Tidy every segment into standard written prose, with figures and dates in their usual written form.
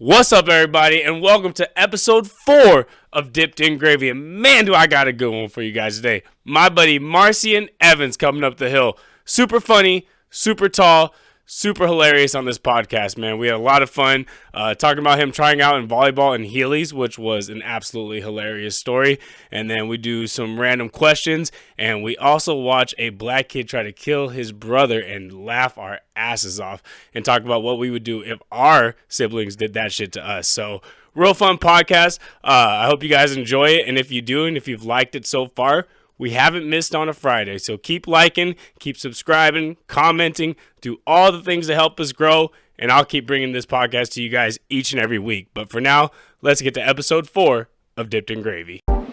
What's up, everybody, and welcome to episode 4 of Dipped in Gravy. And man, do I got a good one for you guys today. My buddy Marcian Evans coming up the hill. Super funny, super tall, super hilarious on this podcast, man. We had a lot of fun talking about him trying out in volleyball and Heelys, which was an absolutely hilarious story. And then we do some random questions, and we also watch a black kid try to kill his brother and laugh our asses off and talk about what we would do if our siblings did that shit to us. So, real fun podcast. I hope you guys enjoy it, and if you do, and if you've liked it so far, we haven't missed on a Friday, so keep liking, keep subscribing, commenting, do all the things to help us grow, and I'll keep bringing this podcast to you guys each and every week. But for now, let's get to episode 4 of Dipped in Gravy. Dipped in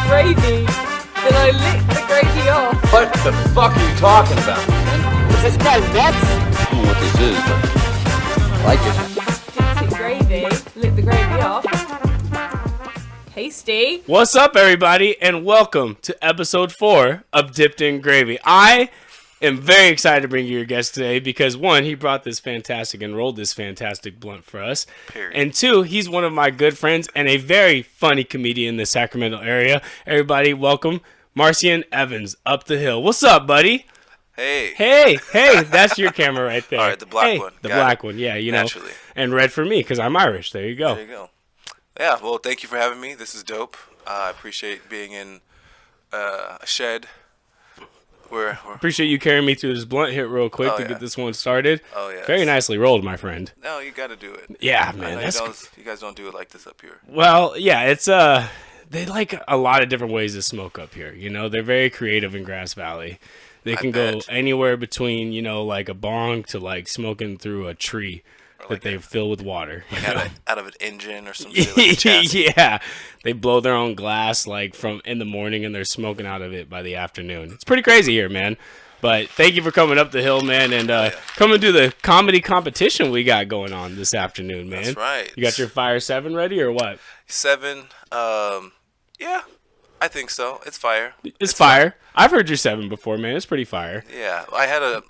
gravy? Then I licked the gravy off. What the fuck are you talking about, man? Is this guy nuts? I don't know what this is, but I like it. Dipped in gravy, licked the gravy off. Tasty. What's up, everybody, and welcome to episode 4 of Dipped in Gravy. I am very excited to bring you your guest today because, one, he brought this fantastic and rolled this fantastic blunt for us. Period. And two, he's one of my good friends and a very funny comedian in the Sacramento area. Everybody, welcome Marcian Evans up the hill. What's up, buddy? Hey, that's your camera right there. All right, the black one. The Got black it. one, yeah, you Naturally. know. And red for me because I'm Irish. There you go. There you go. Yeah, well, thank you for having me. This is dope. I appreciate being in a shed. We're Appreciate you carrying me through this blunt hit real quick to get this one started. Oh, yeah. Very nicely rolled, my friend. No, you got to do it. Yeah, I man. know That's you guys don't do it like this up here. well, yeah. It's they like a lot of different ways to smoke up here. You know, they're very creative in Grass Valley. They can go bet. anywhere between like a bong to like smoking through a tree that they fill with water. you know? Out of an engine or some shit like a chassis. Yeah, they blow their own glass like from in the morning and they're smoking out of it by the afternoon. It's pretty crazy here, man. But thank you for coming up the hill, man, and coming to the comedy competition we got going on this afternoon, man. That's right. You got your Fire 7 ready or what? 7, yeah, I think so. It's fire. It's fire. I've heard your 7 before, man. It's pretty fire. Yeah, I had a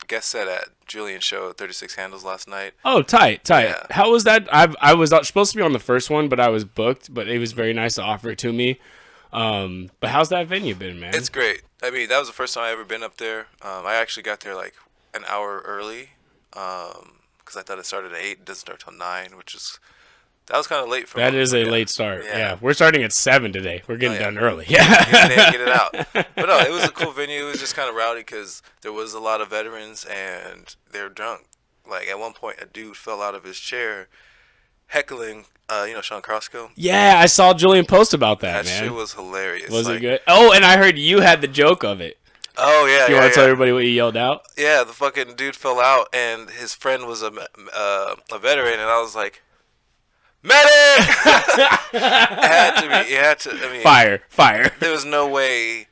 guest set at Julian's show, 36 Handles, last night. Oh, tight. Yeah. How was that? I was supposed to be on the first one, but I was booked. But it was very nice to offer it to me. But how's that venue been, man? It's great. I mean, that was the first time I ever been up there. I actually got there like an hour early because I thought it started at 8. It doesn't start till 9, that was kind of late for me. That is a late start. Yeah. Yeah, we're starting at 7 today. We're getting done early. Yeah, Yeah. get it out. But no, it was a cool venue. It was just kind of rowdy because there was a lot of veterans and they were drunk. Like at one point, a dude fell out of his chair, heckling. Sean Crosco. Yeah, I saw Julian post about that, That man. shit was hilarious. Was it good? Oh, and I heard you had the joke of it. Oh yeah. You want to tell everybody what you yelled out? Yeah, the fucking dude fell out, and his friend was a veteran, and I was like, medic! It had to be. It had to. I mean, Fire. There was no way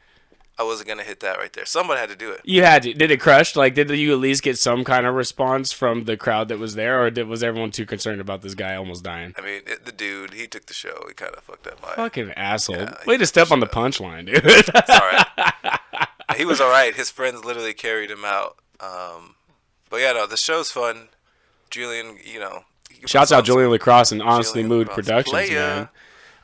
I wasn't gonna hit that right there. Someone had to do it. You had to. Did it crush? Like, did you at least get some kind of response from the crowd that was there, or was everyone too concerned about this guy almost dying? I mean, the dude, he took the show. He kind of fucked up my. Fucking asshole. Yeah, Way he to step took on the the punchline, dude. It's all right. He was all right. His friends literally carried him out. But yeah, no, the show's fun. Julian, Shouts out Julian Lacrosse and Honestly Julian Mood Lacrosse. Productions, Playa.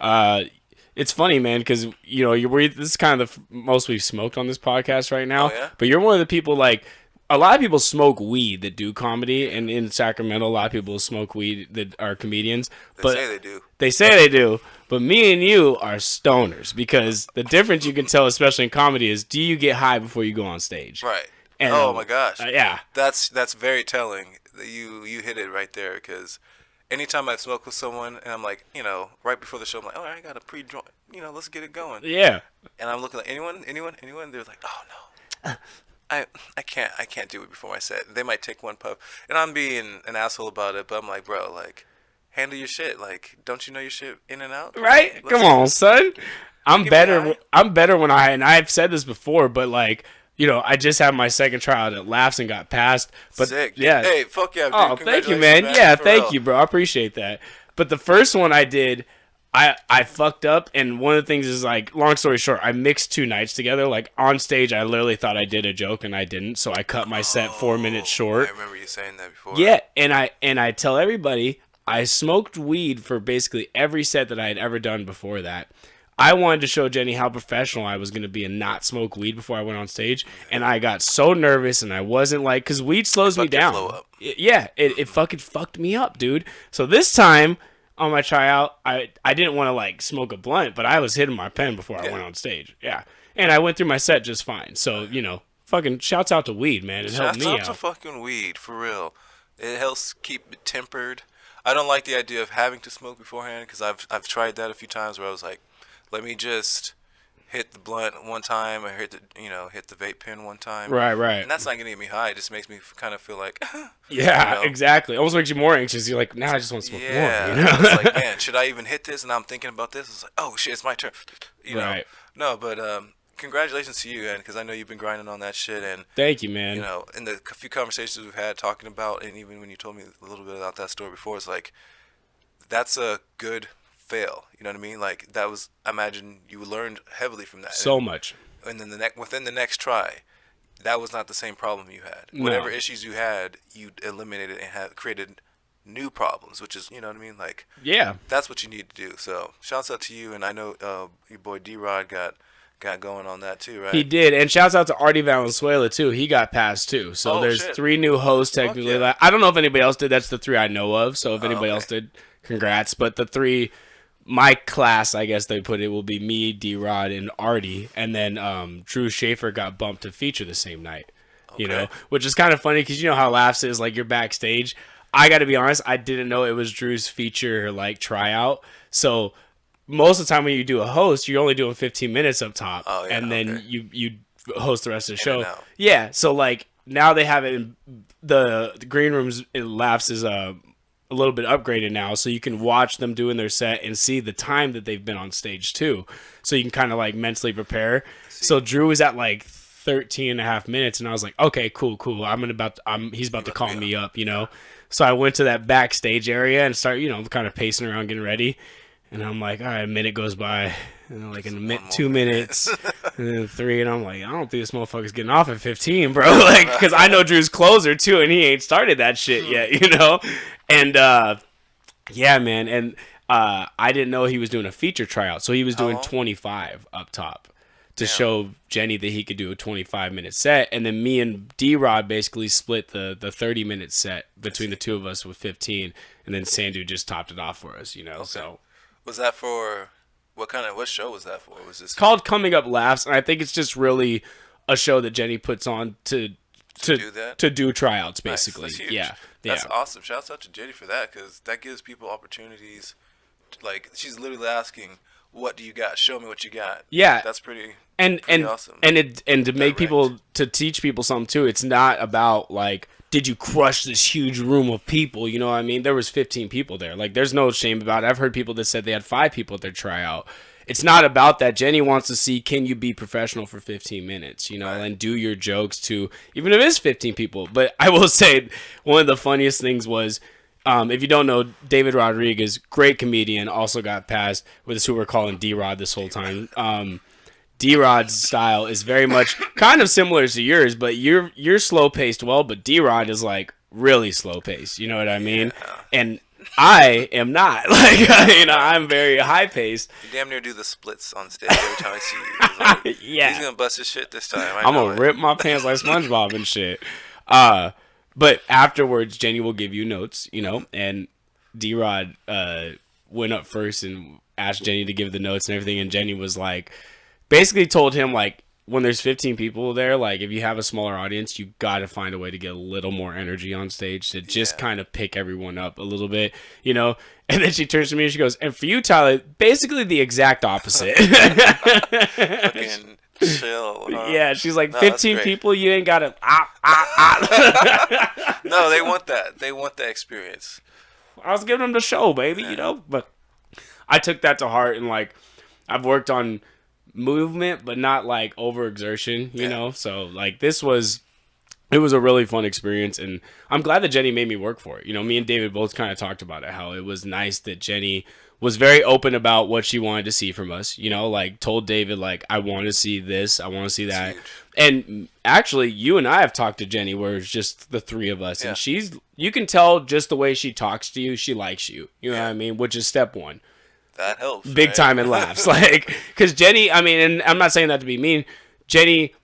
man. It's funny, man, because this is kind of the most we've smoked on this podcast right now. Oh, yeah? But you're one of the people, like, a lot of people smoke weed that do comedy, and in Sacramento, a lot of people smoke weed that are comedians. They say they do. They say they do, but me and you are stoners because the difference you can tell, especially in comedy, is do you get high before you go on stage? Right. And, oh my gosh. Yeah. That's very telling. You hit it right there because anytime I smoke with someone and I'm like, right before the show, I'm like, all right, I got a pre-joint, let's get it going. Yeah. And I'm looking like anyone. They're like, oh no, I can't do it before my set. They might take one puff, and I'm being an asshole about it, but I'm like, bro, like, handle your shit. Like, don't you know your shit in and out? Right? Let's Come do on, it. son. I'm Get me better. high. I'm better when and I've said this before, but like, I just had my second trial at Laughs and got passed. But Sick. yeah. Hey, fuck yeah, dude. Oh, thank you, Congratulations, man. Yeah, for thank real. you, bro. I appreciate that. But the first one I did, I fucked up, and one of the things is, like, long story short, I mixed 2 nights together. Like, on stage, I literally thought I did a joke, and I didn't, so I cut my set 4 minutes short. I remember you saying that before. Yeah, and I tell everybody, I smoked weed for basically every set that I had ever done before that. I wanted to show Jenny how professional I was going to be and not smoke weed before I went on stage, and I got so nervous, and I wasn't like, because weed slows me down. Flow up. It fucking fucked me up, dude. So this time on my tryout, I didn't want to like smoke a blunt, but I was hitting my pen before I went on stage. Yeah, and I went through my set just fine. So fucking shouts out to weed, man. It helped me out. Shouts out to fucking weed, for real. It helps keep it tempered. I don't like the idea of having to smoke beforehand, because I've tried that a few times where I was like, let me just hit the blunt one time or hit the vape pen one time. Right. And that's not going to get me high. It just makes me kind of feel like, yeah, exactly. Almost makes you more anxious. You're like, now I just want to smoke more. It's like, man, should I even hit this? And I'm thinking about this. It's like, oh shit, it's my turn. Right. No, but congratulations to you, man, because I know you've been grinding on that shit. And thank you, man. In the few conversations we've had talking about, and even when you told me a little bit about that story before, it's like, that's a good fail. You know what I mean? Like, that was, I imagine you learned heavily from that. So much. And then within the next try, that was not the same problem you had. No. Whatever issues you had, you eliminated and have created new problems, which is, you know what I mean? Like, yeah, that's what you need to do. So shouts out to you, and I know your boy D-Rod got going on that too, right? He did, and shouts out to Artie Valenzuela too. He got passed too. So there's shit. 3 new hosts technically. Yeah. I don't know if anybody else did. That's the 3 I know of. So if anybody else did, congrats. But the 3, my class, I guess they put it, will be me, D-Rod, and Artie, and then Drew Schaefer got bumped to feature the same night. Which is kind of funny because you know how Laughs is, like, you're backstage. I got to be honest, I didn't know it was Drew's feature, like, tryout. So most of the time when you do a host, you're only doing 15 minutes up top, and then you host the rest of the show. Yeah, so, like, now they have it in the green rooms. It Laughs is a little bit upgraded now, so you can watch them doing their set and see the time that they've been on stage too, so you can kind of like mentally prepare. So Drew was at like 13 and a half minutes, and I was like, okay, cool, he's about to call me up, so I went to that backstage area and start kind of pacing around, getting ready, and I'm like, all right, a minute goes by, and like in a minute, 2 minutes, and then 3, and I'm like, I don't think this motherfucker's getting off at 15, bro. Like, because I know Drew's closer too, and he ain't started that shit yet, And yeah, man, and I didn't know he was doing a feature tryout, so he was doing 25 up top to show Jenny that he could do a 25-minute set, and then me and D-Rod basically split the 30-minute set between the two of us with 15, and then Sandu just topped it off for us, So was that for what show was that for? Was this called Coming Up Laughs, and I think it's just really a show that Jenny puts on to do tryouts, basically. Nice. That's huge. Yeah. That's awesome. Shouts out to Jenny for that, because that gives people opportunities. Like, she's literally asking, "What do you got? Show me what you got." Yeah, that's pretty awesome. And to make people, to teach people something too. It's not about like, did you crush this huge room of people? You know what I mean? There was 15 people there. Like, there's no shame about it. I've heard people that said they had 5 people at their tryout. It's not about that. Jenny wants to see, can you be professional for 15 minutes, and do your jokes to, even if it is 15 people. But I will say, one of the funniest things was, if you don't know, David Rodriguez, great comedian, also got passed with who we're calling D-Rod this whole time. D-Rod's style is very much kind of similar to yours, but you're slow-paced but D-Rod is, like, really slow-paced. You know what I mean? Yeah. And I am not. Like, I'm very high-paced. You damn near do the splits on stage every time I see you. Like, yeah. He's going to bust his shit this time. I'm going to rip my pants like SpongeBob and shit. But afterwards, Jenny will give you notes, and D-Rod went up first and asked Jenny to give the notes and everything, and Jenny was like, basically told him, like, when there's 15 people there, like, if you have a smaller audience, you got to find a way to get a little more energy on stage to just kind of pick everyone up a little bit, And then she turns to me and she goes, and for you, Tyler, basically the exact opposite. Fucking chill. Huh? Yeah, she's like, 15 people, you ain't got to, No, they want that. They want that experience. I was giving them the show, baby, But I took that to heart, and, like, I've worked on movement, but not like overexertion, you know? So, like, it was a really fun experience, and I'm glad that Jenny made me work for it. Me and David both kind of talked about it, how it was nice that Jenny was very open about what she wanted to see from us. You know, like told David, like, I want to see this, I want to see that. huge. And actually, you and I have talked to Jenny where it's just the three of us, Yeah. and you can tell just the way she talks to you, she likes you. You know Yeah. what I mean? Which is step one. That helps. Big right? time in laughs. Like, because Jenny, I mean, and I'm not saying that to be mean, Jenny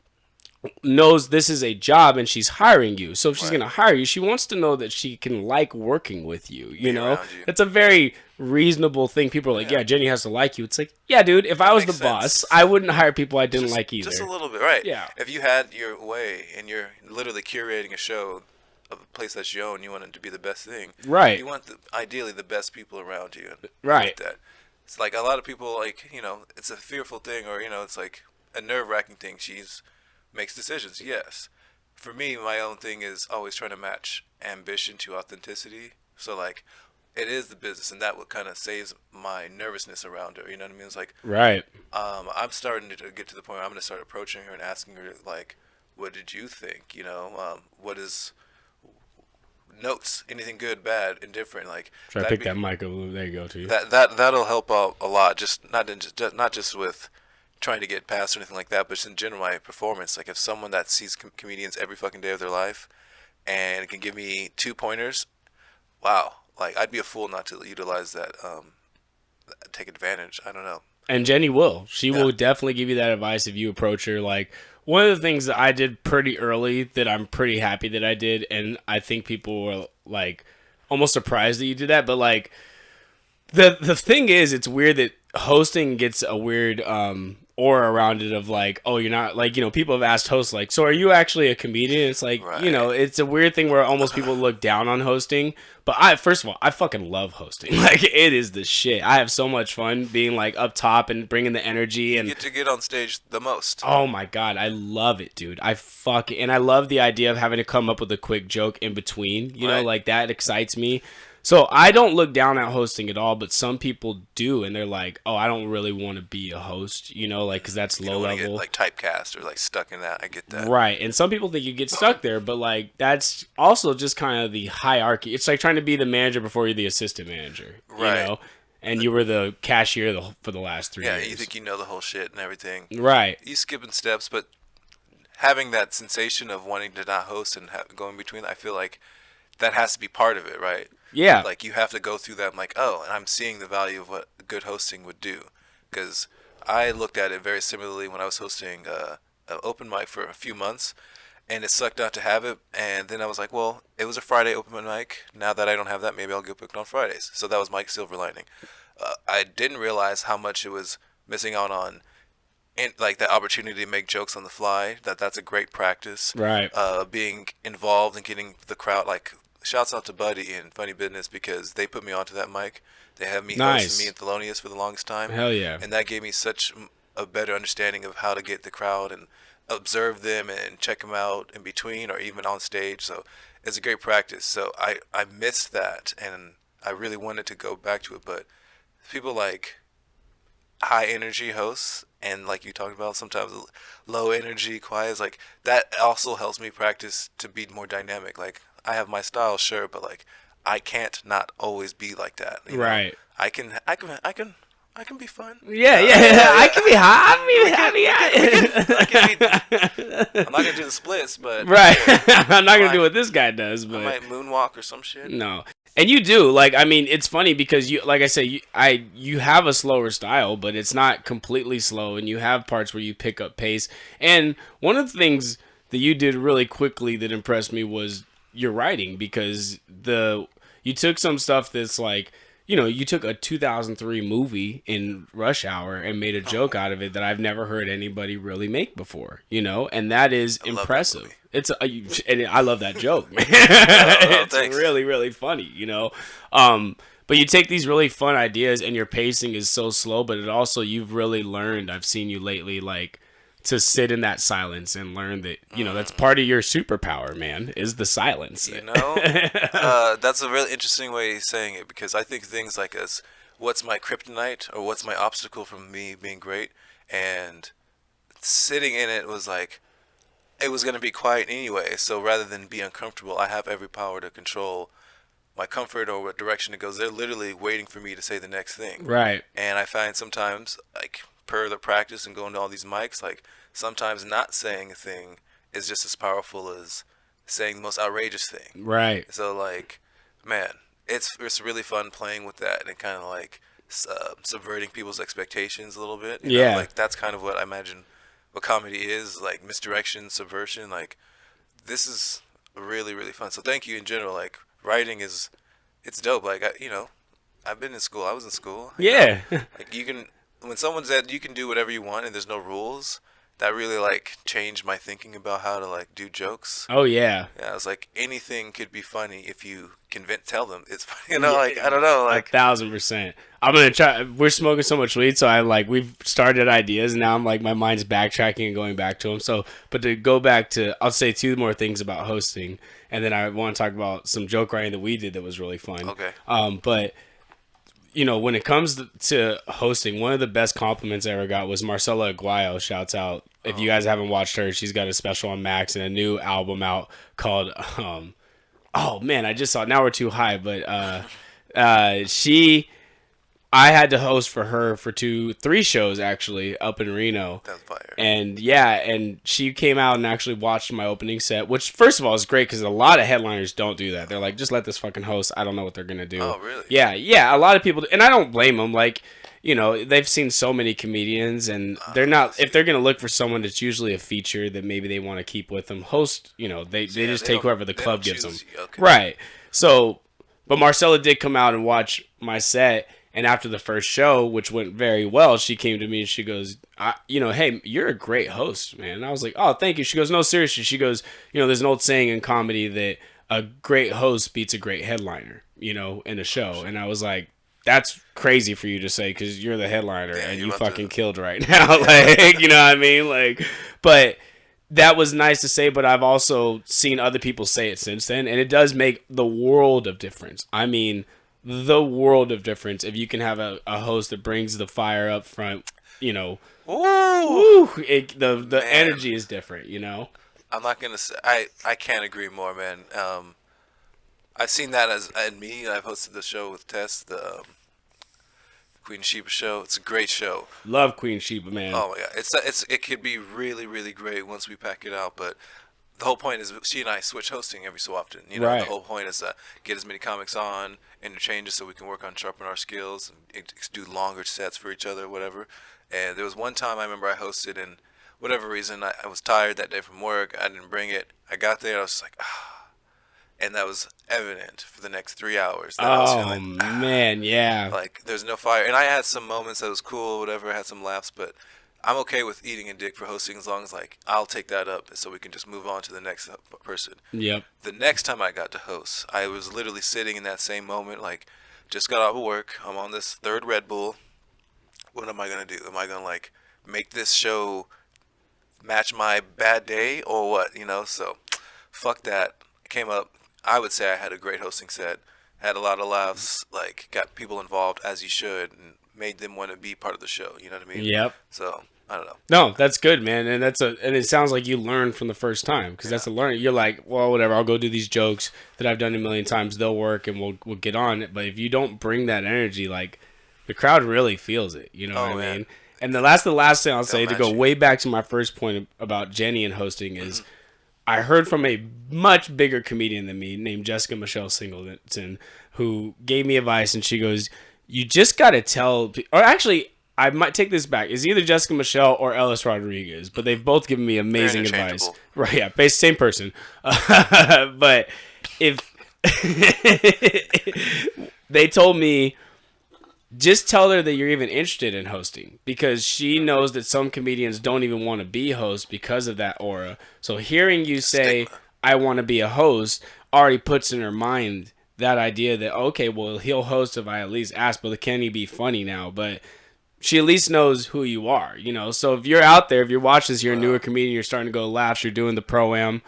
knows this is a job and she's hiring you. So if she's going to hire you, she wants to know that she can like working with you, you know? around you. It's a very reasonable thing. People are like, yeah, Jenny has to like you. It's like, yeah, dude, if I was the makes boss, sense. I wouldn't hire people I didn't like either. Just a little bit, right? Yeah. If you had your way and you're literally curating a show of a place that's your own, you want it to be the best thing. Right. You want ideally the best people around you. And Right. with that. It's like a lot of people, like, you know, it's a fearful thing, or, you know, it's like a nerve-wracking thing. Makes decisions, yes. For me, my own thing is always trying to match ambition to authenticity. So, like, it is the business, and that what kind of saves my nervousness around her. You know what I mean? It's like, Right. I'm starting to get to the point where I'm going to start approaching her and asking her, like, what did you think? You know, what is notes, anything good, bad, indifferent, like. Try to pick that mic up. There you go, to you. That'll help out a lot. Just not just with trying to get past or anything like that, but just in general my performance. Like if someone that sees comedians every fucking day of their life and can give me 2 pointers, wow, like I'd be a fool not to utilize that, take advantage. I don't know. And Jenny will. She will definitely give you that advice if you approach her. Like, one of the things that I did pretty early that I'm pretty happy that I did, and I think people were, like, almost surprised that you did that, but, like, the thing is, it's weird that hosting gets a weird aura around it of, like, oh, you're not, like, you know, people have asked hosts, like, so are you actually a comedian? It's like, you know, it's a weird thing where almost people look down on hosting. But first of all, I fucking love hosting. Like, it is the shit. I have so much fun being, like, up top and bringing the energy. And you get to get on stage the most. oh my God, I love it, dude. And I love the idea of having to come up with a quick joke in between. You know, like, that excites me. So I don't look down at hosting at all, but some people do, and they're like, "Oh, I don't really want to be a host," you know, like because that's low don't wanna level, get, like typecast or like stuck in that. I get that. right? And some people think you get stuck there, but like that's also just kind of the hierarchy. It's like trying to be the manager before you're the assistant manager, Right. You know, and you were the cashier for the last 3 years. Yeah, you think you know the whole shit and everything. Right? You skipping steps, but having that sensation of wanting to not host and going between, I feel like that has to be part of it, right? Yeah. Like you have to go through that. I'm like, oh, and I'm seeing the value of what good hosting would do, because I looked at it very similarly when I was hosting an open mic for a few months, and it sucked not to have it. And then I was like, well, it was a Friday open mic. Now that I don't have that, maybe I'll get booked on Fridays. So that was my silver lining. I didn't realize how much it was missing out on. And like that opportunity to make jokes on the fly, that's a great practice. Right. Being involved and getting the crowd, like shouts out to Buddy and Funny Business because they put me onto that mic. They had me hosting me and Thelonious for the longest time. Hell yeah. And that gave me such a better understanding of how to get the crowd and observe them and check them out in between or even on stage. So it's a great practice. So I missed that and I really wanted to go back to it, but people like high energy hosts and like you talked about sometimes low energy quiet is like that also helps me practice to be more dynamic. Like I have my style, sure, but like I can't not always be like that, you know? Right. I can be fun. Yeah. I can be hot. I can be I'm not gonna do the splits, but right. I'm not gonna do what this guy does, but I might moonwalk or some shit. No. And you do, like, I mean, it's funny because you, like I say, you have a slower style, but it's not completely slow, and you have parts where you pick up pace. And one of the things that you did really quickly that impressed me was your writing, because you took some stuff that's like, you know, you took a 2003 movie in Rush Hour and made a joke out of it that I've never heard anybody really make before, you know, and that is impressive. And I love that joke, man. It's really, really funny, you know. But you take these really fun ideas and your pacing is so slow, but it also, you've really learned, I've seen you lately, like, to sit in that silence and learn that, you know, that's part of your superpower, man, is the silence. You know, that's a really interesting way of saying it, because I think things like as what's my kryptonite or what's my obstacle from me being great, and sitting in it was like, it was going to be quiet anyway. So rather than be uncomfortable, I have every power to control my comfort or what direction it goes. They're literally waiting for me to say the next thing. Right. And I find sometimes, like, per the practice and going to all these mics, like, sometimes not saying a thing is just as powerful as saying the most outrageous thing. Right. So, like, man, it's really fun playing with that and kind of, like, subverting people's expectations a little bit. You know? Like, that's kind of what I imagine what comedy is, like, misdirection, subversion. Like, this is really, really fun. So thank you in general. Like, writing it's dope. Like, I've been in school. I was in school. Yeah. Like, when someone said you can do whatever you want and there's no rules, that really, like, changed my thinking about how to, like, do jokes. Oh, yeah. Yeah, it's like anything could be funny if you tell them it's funny. Like, I don't know. Like, 1,000%. I'm going to try. We're smoking so much weed, so we've started ideas, and now I'm like, my mind's backtracking and going back to them. So, but to go back to, I'll say 2 more things about hosting, and then I want to talk about some joke writing that we did that was really fun. Okay. But, when it comes to hosting, one of the best compliments I ever got was Marcella Aguayo. Shouts out. If you guys haven't watched her, she's got a special on Max and a new album out called, oh man, I just saw it. Now We're Too High. But I had to host for her for 3 shows actually up in Reno. That's fire. And and she came out and actually watched my opening set, which first of all is great because a lot of headliners don't do that. They're like, just let this fucking host. I don't know what they're gonna do. Oh, really? Yeah. A lot of people, and I don't blame them. Like, they've seen so many comedians, and they're not. If they're gonna look for someone that's usually a feature that maybe they want to keep with them, host. They just take whoever the club gives them. Okay. Right. So, but Marcella did come out and watch my set. And after the first show, which went very well, she came to me and she goes, hey, you're a great host, man. And I was like, oh, thank you. She goes, no, seriously. She goes, there's an old saying in comedy that a great host beats a great headliner, in a show. And I was like, that's crazy for you to say because you're the headliner and you fucking killed right now. Like, you know what I mean? Like, but that was nice to say, but I've also seen other people say it since then. And it does make the world of difference. I mean, the world of difference if you can have a host that brings the fire up front, Ooh. The energy is different, I'm not gonna say I can't agree more, man. I've seen that in me. I've hosted the show with Tess, the Queen Sheba show. It's a great show. Love Queen Sheba, man. Oh my god, it could be really, really great once we pack it out, but the whole point is she and I switch hosting every so often. Right. The whole point is to get as many comics on, interchanges so we can work on sharpen our skills, and do longer sets for each other, whatever. And there was one time I remember I hosted, and whatever reason, I was tired that day from work. I didn't bring it. I got there, I was like, and that was evident for the next 3 hours. That I was feeling, man, yeah. Like, there's no fire. And I had some moments that was cool, whatever, I had some laughs, but I'm okay with eating a dick for hosting as long as, like, I'll take that up so we can just move on to the next person. Yep. The next time I got to host, I was literally sitting in that same moment, like, just got out of work. I'm on this 3rd Red Bull. What am I going to do? Am I going to, like, make this show match my bad day or what, So, fuck that. I came up. I would say I had a great hosting set. Had a lot of laughs, like, got people involved as you should, and made them want to be part of the show. You know what I mean? Yep. So, I don't know. No, that's good, man. And and it sounds like you learned from the first time because that's a learning. You're like, well, whatever. I'll go do these jokes that I've done a million times. They'll work and we'll get on it. But if you don't bring that energy, like, the crowd really feels it. You know what I mean? And the last thing I'll say to go way back to my first point about Jenny and hosting is I heard from a much bigger comedian than me named Jessica Michelle Singleton who gave me advice, and she goes, you just got to tell, or actually, I might take this back. It's either Jessica Michelle or Ellis Rodriguez, but they've both given me amazing advice. Right, yeah, same person. But if they told me, just tell her that you're even interested in hosting because she knows that some comedians don't even want to be hosts because of that aura. So hearing you say, I want to be a host already puts in her mind that idea that, okay, well, he'll host if I at least ask, but can he be funny now? But she at least knows who you are, So if you're out there, if you're watching this, you're a newer comedian, you're starting to go laughs, you're doing the pro-am.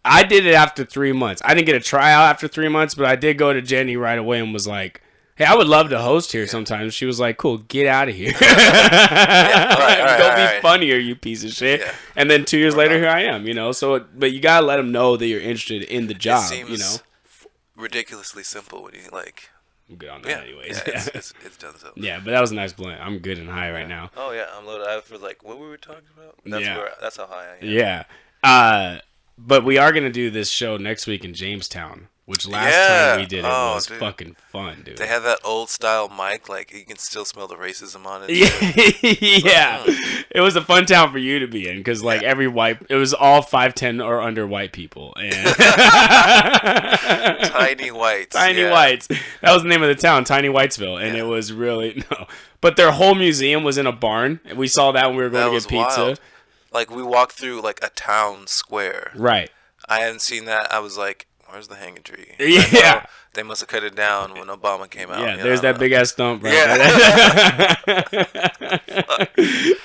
I did it after 3 months. I didn't get a tryout after 3 months, but I did go to Jenny right away and was like, hey, I would love to host here sometimes. She was like, cool, get out of here. Go be funnier, you piece of shit. Yeah. And then 2 years later, here I am, So, but you got to let them know that you're interested in the job, ridiculously simple when you like. I'm good on that Yeah, anyways. yeah, it's done so. Yeah, but that was a nice blunt. I'm good and high right now. Oh yeah, I'm loaded. I was like, what were we talking about? That's how high I am. Yeah. But we are gonna do this show next week in Jamestown, which last time we did it was fucking fun, dude. They have that old style mic, like you can still smell the racism on it. Yeah, it was a fun town for you to be in because like every white, it was all 5'10" or under white people and tiny whites. Tiny whites. That was the name of the town, Tiny Whitesville, and it was really But their whole museum was in a barn. We saw that when we were going to get pizza. Wild. Like we walked through like a town square. Right. I hadn't seen that. I was like, "Where's the hanging tree?" Yeah. They must have cut it down when Obama came out. Yeah, there's that big ass stump. Right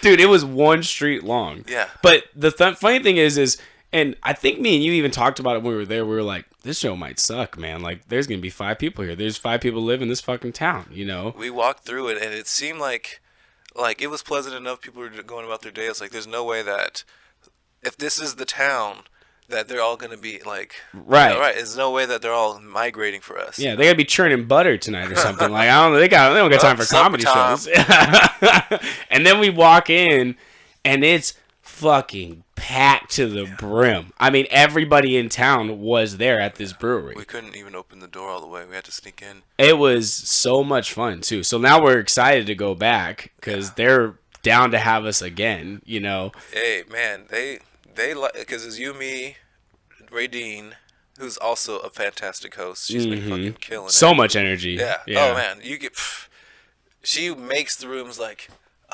Dude, it was one street long. Yeah. But the funny thing is, and I think me and you even talked about it when we were there. We were like, this show might suck, man. Like, there's gonna be 5 people here. There's 5 people live in this fucking town. You know. We walked through it, and it seemed like it was pleasant enough. People were going about their day. It's like there's no way that if this is the town that they're all gonna be like right. There's no way that they're all migrating for us. Yeah, they gotta be churning butter tonight or something. Like I don't know, they don't got time for comedy shows. And then we walk in, and it's fucking packed to the brim. I mean, everybody in town was there at this brewery. We couldn't even open the door all the way. We had to sneak in. It was so much fun too. So now we're excited to go back because they're down to have us again. You know. Hey man, they like because it's you, me, Ray Dean, who's also a fantastic host. She's been fucking killing it. So much energy. Yeah. Oh man, you get. She makes the rooms like,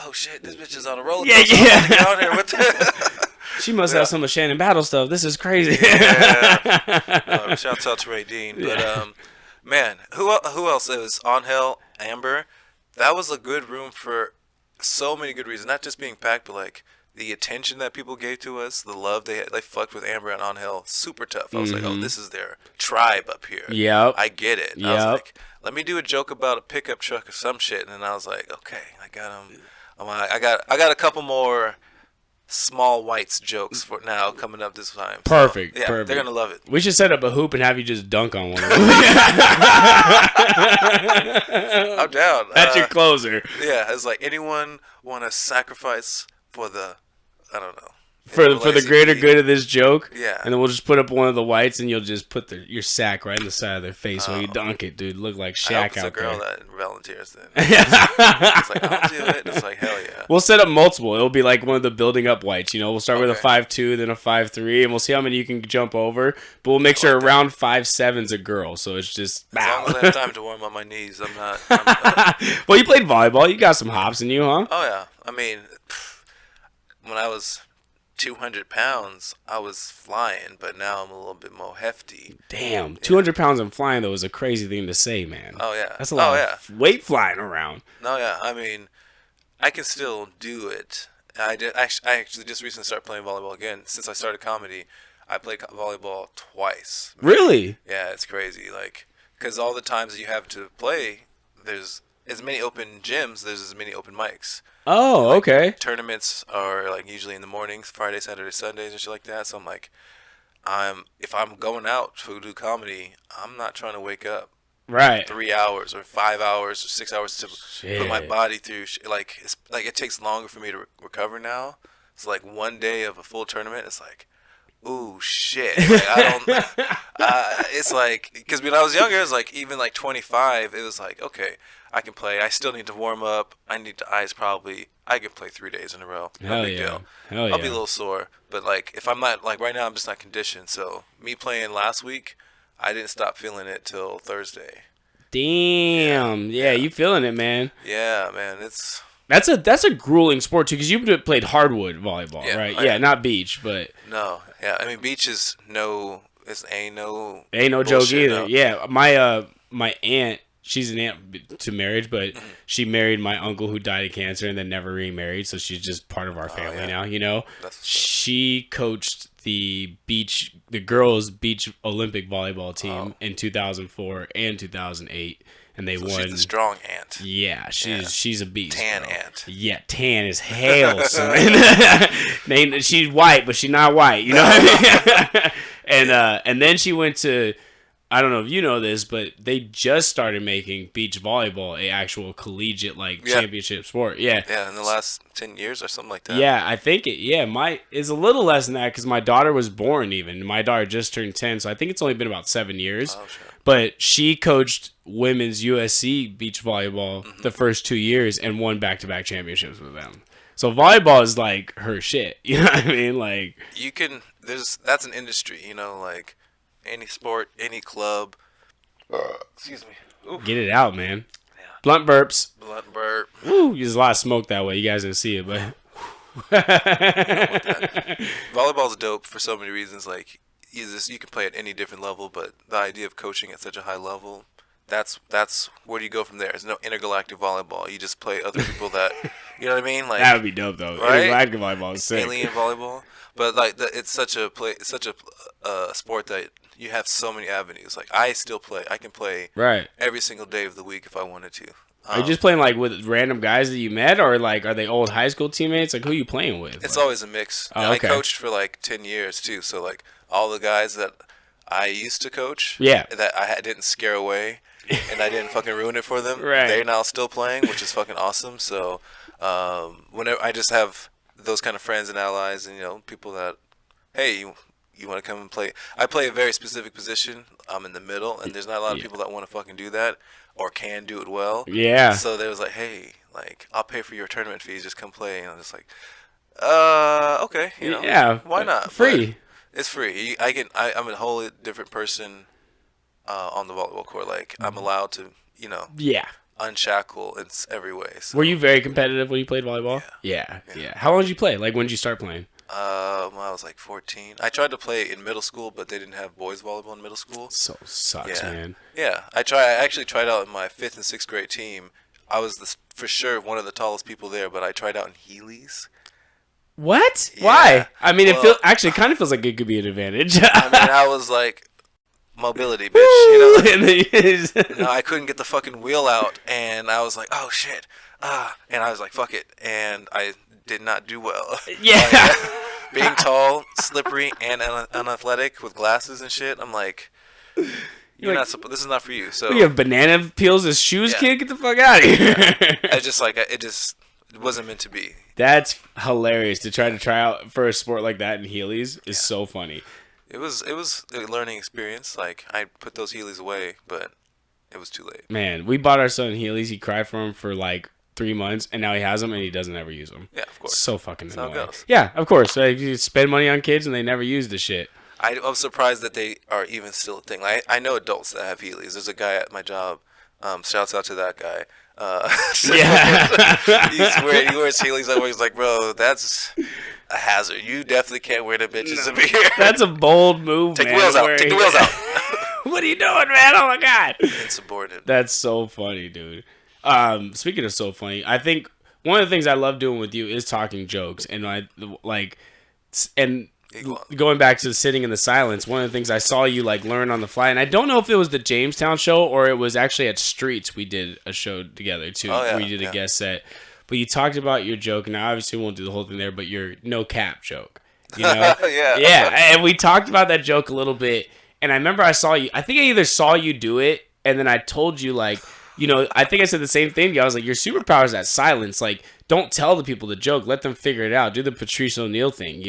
oh shit, this bitch is on a roller coaster. Yeah. Get out here with the She must have some of Shannon Battle stuff. This is crazy. Yeah. Shouts out to Ray Dean. But man, who else? It was Angel, Amber. That was a good room for so many good reasons. Not just being packed, but like the attention that people gave to us, the love they fucked with Amber and Angel. Super tough. I was like, oh, this is their tribe up here. Yep. I get it. Yep. I was like, let me do a joke about a pickup truck or some shit, and then I was like, okay, I got him. I got a couple more small whites jokes for now coming up this time. So, Perfect. Yeah, perfect. they're gonna love it. We should set up a hoop and have you just dunk on one of them. I'm down. That's your closer. Yeah, it's like anyone want to sacrifice for the, I don't know. For the greater good of this joke. Yeah. And then we'll just put up one of the whites and you'll just put your sack right in the side of their face while you dunk it, dude. Look like Shaq I hope it's out a girl there. that volunteers then. It's like, I'll do it. It's like, hell yeah. We'll set up multiple. It'll be like one of the building up whites. You know, we'll start with a Okay. 5'2", then a 5'3", and we'll see how many you can jump over. But we'll make sure around 5'7's a girl. So it's just As long as I have time to warm up my knees, I'm not. Well, you played volleyball. You got some hops in you, huh? Oh yeah. I mean, when I was 200 pounds, I was flying, but now I'm a little bit more hefty. Damn, 200 pounds and flying though is a crazy thing to say, man. Oh yeah. That's a lot of weight flying around. No, yeah. I mean, I can still do it. I actually just recently started playing volleyball again. Since I started comedy, I played volleyball twice. Really? Yeah, it's crazy. Like, because all the times that you have to play, there's as many open gyms, there's as many open mics. Oh, okay. Tournaments are like usually in the mornings, Friday, Saturday, Sundays, and shit like that. So I'm like, if I'm going out to do comedy, I'm not trying to wake up Right. 3 hours or 5 hours or 6 hours to put my body through. It takes longer for me to recover now. It's like one day of a full tournament. It's like, ooh, shit. Like, I don't. It's like, because when I was younger, it was like even like 25. It was like, okay, I can play. I still need to warm up. I need to ice probably. I can play 3 days in a row. No Hell big yeah. deal. Hell yeah. I'll be a little sore, but like if I'm not like right now, I'm just not conditioned. So me playing last week, I didn't stop feeling it till Thursday. Damn. Yeah, you feeling it, man. Yeah, man, it's. That's a grueling sport too, because you played hardwood volleyball, Yeah, right? I- Yeah, not beach, but No, yeah. I mean, beach is no. It ain't no. ain't no joke bullshit, either. no. Yeah, my aunt, she's an aunt to marriage, but she married my uncle who died of cancer and then never remarried, so she's just part of our family yeah. now. You know, That's what's up. she coached the girls beach Olympic volleyball team in 2004 and 2008, and they won. She's a strong ant. Yeah, she's a beast. Tan bro. ant. Yeah, tan as hell, son. She's white, but she's not white. You know what I mean? And then she went to I don't know if you know this, but they just started making beach volleyball a actual collegiate championship sport. Yeah. Yeah, in the last 10 years or something like that. Yeah, I think it's a little less than that because my daughter was born even. My daughter just turned 10, so I think it's only been about 7 years. Oh, sure. But she coached women's USC beach volleyball the first 2 years and won back-to-back championships with them. So volleyball is like her shit. You know what I mean? Like that's an industry, like any sport, any club. Excuse me. Oof. Get it out, man. Yeah. Blunt burps. Blunt burp. Woo, there's a lot of smoke that way. You guys didn't see it, but Volleyball's dope for so many reasons. Like you can play at any different level, but the idea of coaching at such a high level, that's where do you go from there? There's no intergalactic volleyball. You just play other people that, you know what I mean? Like that would be dope though. Right? Intergalactic volleyball is sick. Alien volleyball, but like it's such a sport that you have so many avenues. Like I still play. I can play every single day of the week if I wanted to. Are you just playing like with random guys that you met, or like are they old high school teammates? Like who are you playing with? It's always a mix. Oh, okay. I coached for like 10 years too, so like all the guys that I used to coach, that I didn't scare away, and I didn't fucking ruin it for them. They're now still playing, which is fucking awesome. So whenever I just have those kind of friends and allies, and people that, hey, you want to come and play? I play a very specific position. I'm in the middle, and there's not a lot of people that want to fucking do that or can do it well. Yeah. So they was like, hey, like I'll pay for your tournament fees. Just come play. And I'm just like, okay, why not? Free. But it's free. I'm a wholly different person on the volleyball court. Like I'm allowed to, unshackle in every way. So. Were you very competitive when you played volleyball? Yeah. How long did you play? Like when did you start playing? When I was like 14. I tried to play in middle school, but they didn't have boys volleyball in middle school. So sucks, man. Yeah, I actually tried out in my 5th and 6th grade team. I was for sure one of the tallest people there, but I tried out in Heelys. What? Yeah. Why? I mean, it kind of feels like it could be an advantage. I was like, mobility, bitch. I couldn't get the fucking wheel out, and I was like, oh shit, and I was like, fuck it, and I did not do well. Yeah. Being tall, slippery, and unathletic with glasses and shit, I'm like, this is not for you. So you have banana peels as shoes, kid. Get the fuck out of here. It wasn't meant to be. That's hilarious to try out for a sport like that in Heelys is so funny. It was a learning experience. Like I put those Heelys away, but it was too late. Man, we bought our son Heelys. He cried for them for like 3 months, and now he has them, and he doesn't ever use them. Yeah, of course. So fucking annoying. That's how it goes. Yeah, of course. Like, you spend money on kids, and they never use the shit. I'm surprised that they are even still a thing. I know adults that have Heelys. There's a guy at my job. Shouts out to that guy. He wears Heelys. He's like, bro, that's a hazard. You definitely can't wear the bitches to be here. That's a bold move, Take man. the wheels out. Take the wheels out. What are you doing, man? Oh my god. Insubordinate. That's so funny, dude. Speaking of so funny, I think one of the things I love doing with you is talking jokes, and going back to sitting in the silence. One of the things I saw you like learn on the fly, and I don't know if it was the Jamestown show or it was actually at Streets. We did a show together too. Oh, yeah, we did a guest set, but you talked about your joke. And I obviously won't do the whole thing there, but your no cap joke. You know, yeah. And we talked about that joke a little bit. And I remember I saw you. I think I either saw you do it, and then I told you like, I think I said the same thing to you. I was like, your superpower is that silence. Like, don't tell the people the joke. Let them figure it out. Do the Patrice O'Neal thing,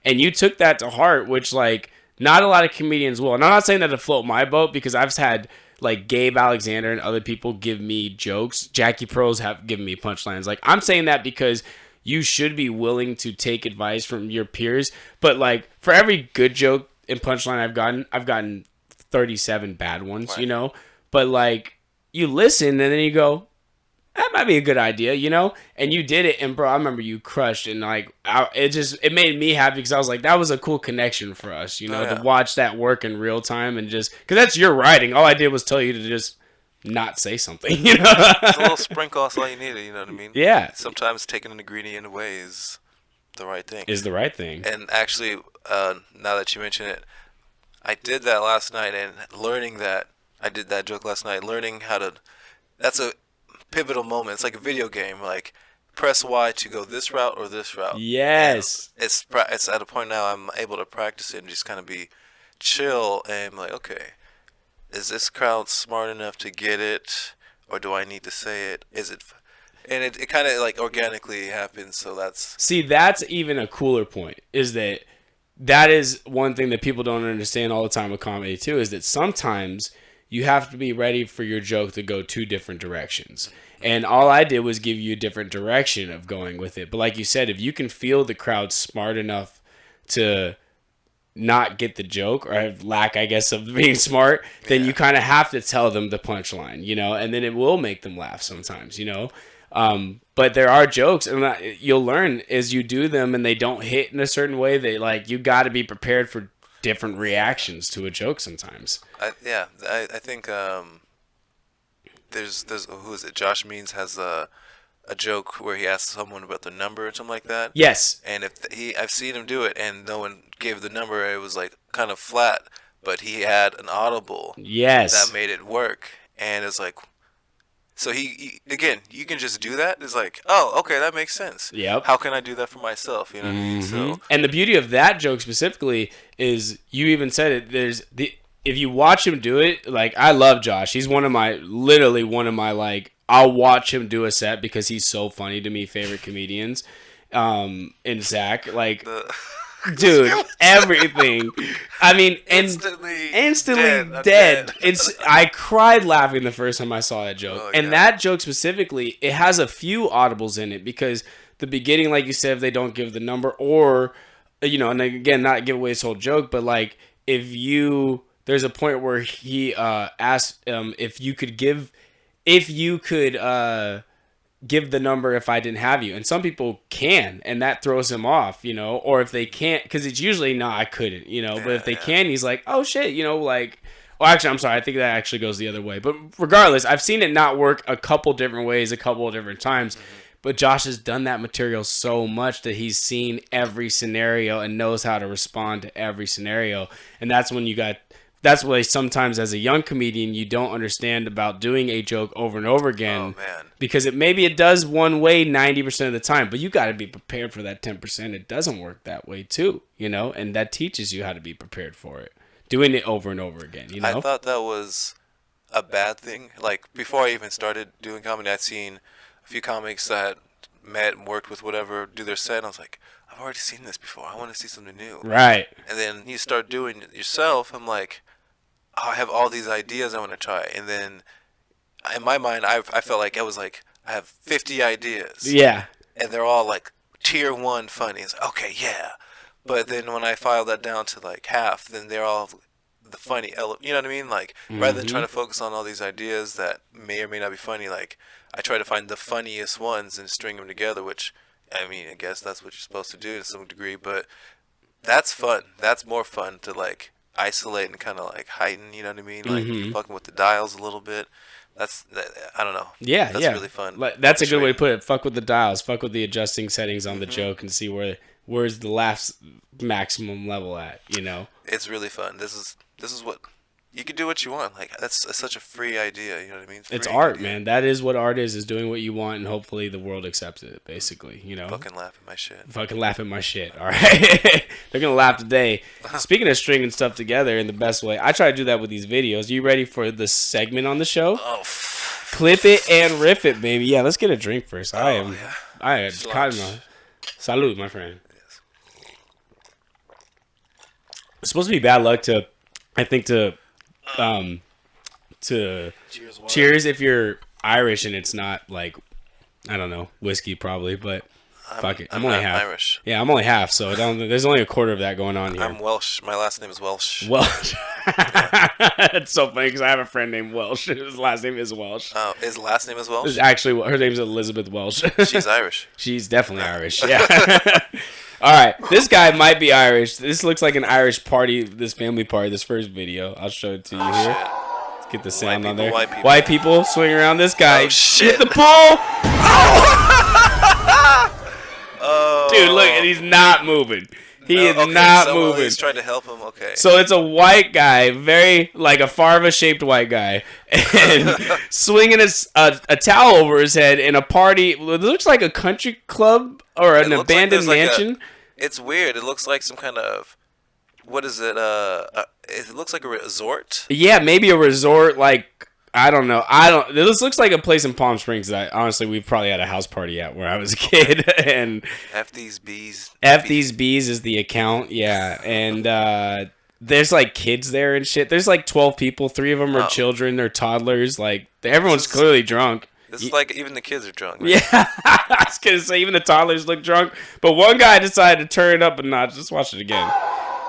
And you took that to heart, which, like, not a lot of comedians will. And I'm not saying that to float my boat, because I've had, like, Gabe Alexander and other people give me jokes. Jackie Pros have given me punchlines. Like, I'm saying that because you should be willing to take advice from your peers. But, like, for every good joke and punchline I've gotten 37 bad ones, But, like, you listen, and then you go, that might be a good idea, And you did it, and bro, I remember you crushed, and like, it made me happy because I was like, that was a cool connection for us, to watch that work in real time, and just because that's your writing. All I did was tell you to just not say something, It's a little sprinkle, that's all you needed, you know what I mean? Yeah. Sometimes taking an ingredient away is the right thing. And actually, now that you mention it, I did that last night, and learning that. I did that joke last night, learning how to. That's a pivotal moment. It's like a video game. Like, press Y to go this route or this route. Yes. And it's at a point now I'm able to practice it and just kind of be chill and like, okay, is this crowd smart enough to get it, or do I need to say it? Is it? And it kind of like organically happens. So that's even a cooler point. Is that is one thing that people don't understand all the time with comedy too. Is that sometimes you have to be ready for your joke to go two different directions. And all I did was give you a different direction of going with it. But like you said, if you can feel the crowd smart enough to not get the joke or have lack, I guess, of being smart, then you kind of have to tell them the punchline, and then it will make them laugh sometimes, But there are jokes, and you'll learn as you do them and they don't hit in a certain way. You got to be prepared for different reactions to a joke sometimes. I think there's who is it? Josh Means has a joke where he asks someone about the number or something like that. Yes. And I've seen him do it, and no one gave the number. It was like kind of flat, but he had an audible. Yes. That made it work, and it's like, so he again, you can just do that. It's like, oh, okay, that makes sense. Yep. How can I do that for myself? You know what I mean? So, and the beauty of that joke specifically is you even said it. If you watch him do it, like, I love Josh. He's literally one of my, I'll watch him do a set because he's so funny to me, favorite comedians. And Zach, dude, everything. I mean, instantly dead. I cried laughing the first time I saw that joke. Oh, and that joke specifically, it has a few audibles in it because the beginning, like you said, if they don't give the number or, and again, not give away his whole joke, but there's a point where he asked if you could give the number if I didn't have you. And some people can, and that throws him off, or if they can't, because it's usually, no, I couldn't, but if they can, he's like, oh shit, well, actually, I'm sorry, I think that actually goes the other way. But regardless, I've seen it not work a couple different ways, a couple of different times. But Josh has done that material so much that he's seen every scenario and knows how to respond to every scenario. And that's why sometimes as a young comedian, you don't understand about doing a joke over and over again. Oh, man. Because it does one way 90% of the time, but you got to be prepared for that 10%. It doesn't work that way too, and that teaches you how to be prepared for it. Doing it over and over again, I thought that was a bad thing. Like, before I even started doing comedy, I'd seen a few comics that met and worked with whatever do their set, and I was like, I've already seen this before. I want to see something new. Right. And then you start doing it yourself. I'm like, I have all these ideas I want to try. And then in my mind, I felt like I have 50 ideas. Yeah. And they're all like tier 1 funny. It's like, okay, yeah. But then when I file that down to half, then they're all the funny element. You know what I mean? Rather than trying to focus on all these ideas that may or may not be funny, I try to find the funniest ones and string them together, which, I mean, I guess that's what you're supposed to do to some degree. But that's fun. That's more fun to isolate and kind of heighten, you know what I mean? Fucking with the dials a little bit. I don't know. Yeah, that's really fun. That's a good way to put it. Fuck with the dials. Fuck with the adjusting settings on the joke and see where's the laughs maximum level at. It's really fun. This is what you can do what you want. That's such a free idea. You know what I mean? It's art, man. That is what art is doing what you want, and hopefully the world accepts it. Basically, Fucking laugh at my shit. Fucking laugh at my shit. All right, they're gonna laugh today. Speaking of stringing stuff together in the best way, I try to do that with these videos. You ready for the segment on the show? Oh, clip it and riff it, baby. Yeah, let's get a drink first. I am salud, my friend. Yes. It's supposed to be bad luck to cheers if you're Irish and it's not I don't know, whiskey probably, but fuck it. I'm only half Irish. Yeah, I'm only half, so there's only a quarter of that going on here. I'm Welsh. My last name is Welsh. Welsh. It's so funny because I have a friend named Welsh. His last name is Welsh. Oh, his last name is Welsh? It's actually, her name's Elizabeth Welsh. She's Irish. She's definitely Irish, yeah. All right, this guy might be Irish. This looks like an Irish party, this family party, this first video. I'll show it to you here. Shit. Let's get the sound on there. White people swing around this guy. Oh, shit. Hit the pool. Oh. Dude, look, and he's not moving. He is not moving. He's trying to help him. Okay. So it's a white guy, very a Farva-shaped white guy, and swinging a towel over his head in a party. It looks like a country club or an abandoned mansion. It's weird. It looks like some kind of what is it? It looks like a resort. Yeah, maybe a resort. Like I don't know. This looks like a place in Palm Springs that honestly we probably had a house party at where I was a kid. And F these bees. F these bees is the account. Yeah, and there's like kids there and shit. There's like 12 people. 3 of them are children. They're toddlers. Like everyone's clearly drunk. This is like even the kids are drunk. Right? Yeah, I was gonna say even the toddlers look drunk, but one guy decided to turn it up a notch. Just watch it again.